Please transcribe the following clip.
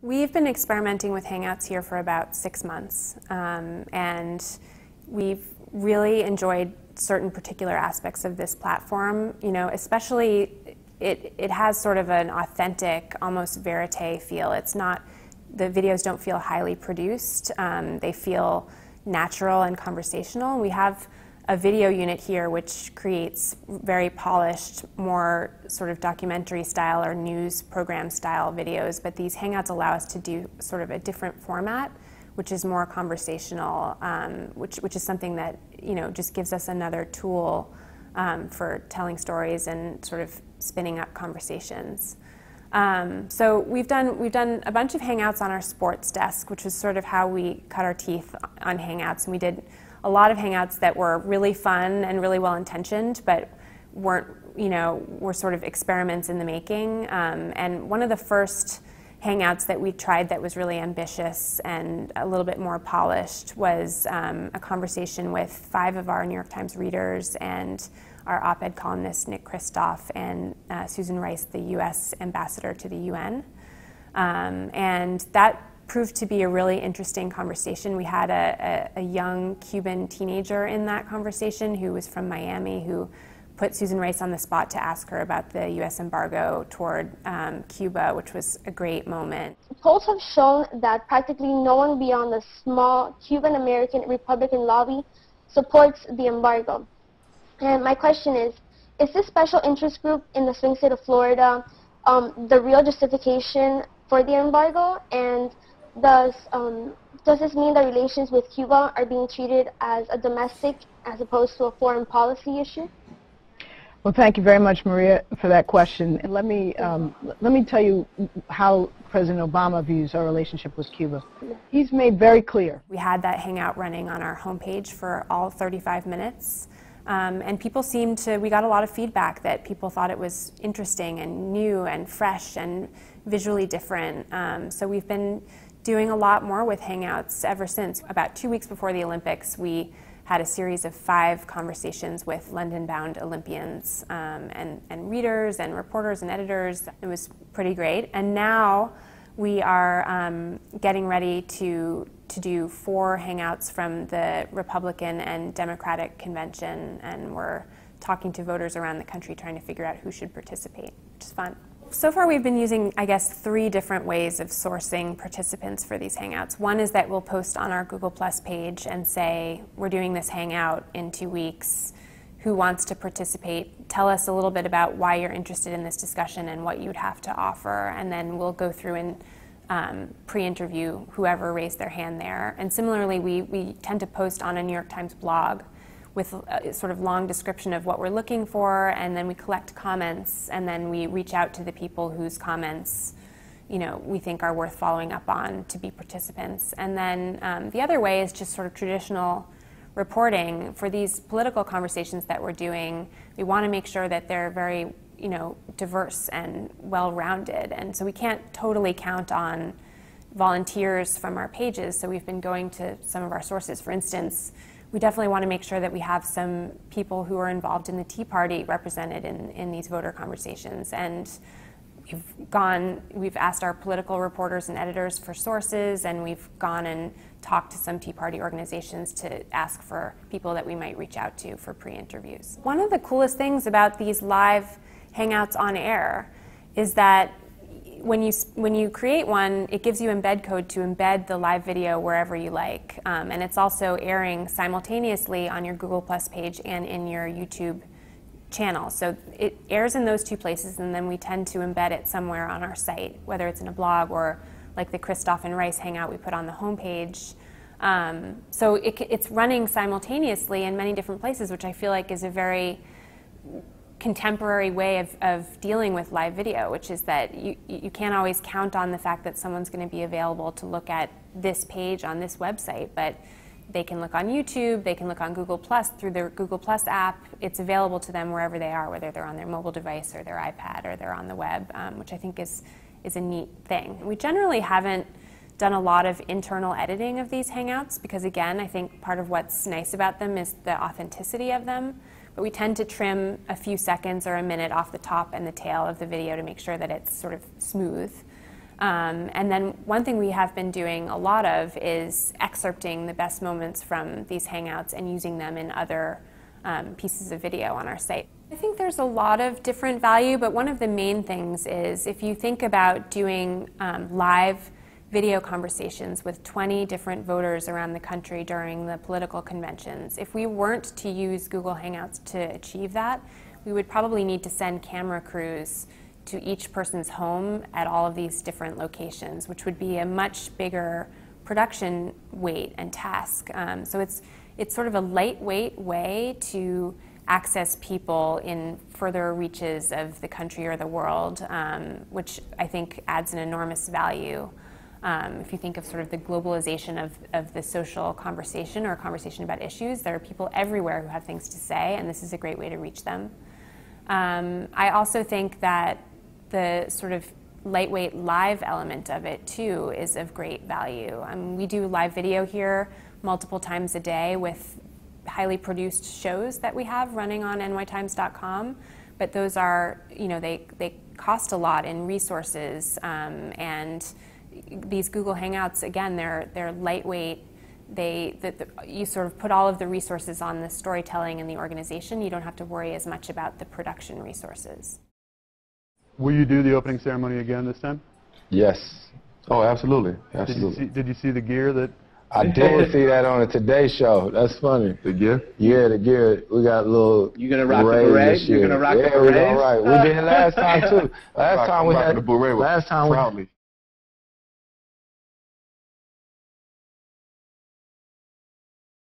We've been experimenting with Hangouts here for about 6 months, and we've really enjoyed certain particular aspects of this platform. You know, especially it has sort of an authentic, almost verite feel. It's not, the videos don't feel highly produced. They feel natural and conversational. We have a video unit here which creates very polished, more sort of documentary style or news program style videos, but these Hangouts allow us to do sort of a different format, which is more conversational, which is something that, you know, just gives us another tool for telling stories and sort of spinning up conversations. So we've done a bunch of Hangouts on our sports desk, which is sort of how we cut our teeth on Hangouts, and we did a lot of Hangouts that were really fun and really well-intentioned, but were sort of experiments in the making. And one of the first Hangouts that we tried that was really ambitious and a little bit more polished was a conversation with 5 of our New York Times readers and our op-ed columnist Nick Kristof and Susan Rice, the U.S. ambassador to the UN. And that proved to be a really interesting conversation. We had a young Cuban teenager in that conversation who was from Miami, who put Susan Rice on the spot to ask her about the U.S. embargo toward Cuba, which was a great moment. Polls have shown that practically no one beyond the small Cuban-American Republican lobby supports the embargo. And my question is this special interest group in the swing state of Florida the real justification for the embargo? And does this mean that relations with Cuba are being treated as a domestic as opposed to a foreign policy issue? Well, thank you very much, Maria, for that question. And let me tell you how President Obama views our relationship with Cuba. He's made very clear. We had that Hangout running on our homepage for all 35 minutes. And people we got a lot of feedback that people thought it was interesting and new and fresh and visually different. So we've been doing a lot more with Hangouts ever since. About 2 weeks before the Olympics, we had a series of 5 conversations with London-bound Olympians and readers and reporters and editors. It was pretty great. And now we are getting ready to do 4 Hangouts from the Republican and Democratic convention, and we're talking to voters around the country trying to figure out who should participate, which is fun. So far we've been using, I guess, 3 different ways of sourcing participants for these Hangouts. One is that we'll post on our Google Plus page and say, we're doing this Hangout in 2 weeks. Who wants to participate? Tell us a little bit about why you're interested in this discussion and what you'd have to offer, and then we'll go through and pre-interview whoever raised their hand there. And similarly, we tend to post on a New York Times blog with a sort of long description of what we're looking for, and then we collect comments, and then we reach out to the people whose comments, you know, we think are worth following up on to be participants. And then the other way is just sort of traditional reporting. For these political conversations that we're doing, we want to make sure that they're very, you know, diverse and well-rounded, and so we can't totally count on volunteers from our pages, so we've been going to some of our sources. For instance, we definitely want to make sure that we have some people who are involved in the Tea Party represented in these voter conversations. And we've asked our political reporters and editors for sources, and we've gone and talked to some Tea Party organizations to ask for people that we might reach out to for pre-interviews. One of the coolest things about these live Hangouts on air is that when you create one, it gives you embed code to embed the live video wherever you like. And it's also airing simultaneously on your Google Plus page and in your YouTube channel. So it airs in those 2 places, and then we tend to embed it somewhere on our site, whether it's in a blog or like the Kristof and Rice Hangout we put on the homepage. So it's running simultaneously in many different places, which I feel like is a very contemporary way of dealing with live video, which is that you can't always count on the fact that someone's going to be available to look at this page on this website, but they can look on YouTube, they can look on Google Plus through their Google Plus app. It's available to them wherever they are, whether they're on their mobile device or their iPad or they're on the web, which I think is a neat thing. We generally haven't done a lot of internal editing of these Hangouts because, again, I think part of what's nice about them is the authenticity of them. But we tend to trim a few seconds or a minute off the top and the tail of the video to make sure that it's sort of smooth. And then one thing we have been doing a lot of is excerpting the best moments from these Hangouts and using them in other pieces of video on our site. I think there's a lot of different value, but one of the main things is if you think about doing live video conversations with 20 different voters around the country during the political conventions, if we weren't to use Google Hangouts to achieve that, we would probably need to send camera crews to each person's home at all of these different locations, which would be a much bigger production weight and task. So it's sort of a lightweight way to access people in further reaches of the country or the world, which I think adds an enormous value. If you think of sort of the globalization of the social conversation or conversation about issues, there are people everywhere who have things to say, and this is a great way to reach them. I also think that the sort of lightweight live element of it too is of great value. We do live video here multiple times a day with highly produced shows that we have running on nytimes.com, but those are, they cost a lot in resources, and these Google Hangouts, again, they're lightweight. You sort of put all of the resources on the storytelling and the organization. You don't have to worry as much about the production resources. Will you do the opening ceremony again this time? Yes. Oh, absolutely. Absolutely. Did you see the gear that? I did see that on the Today Show. That's funny. The gear? Yeah, the gear. We got a little. You gonna rock the beret? You gonna rock the beret? Yeah, we did last time too. Last time we had. The beret proudly.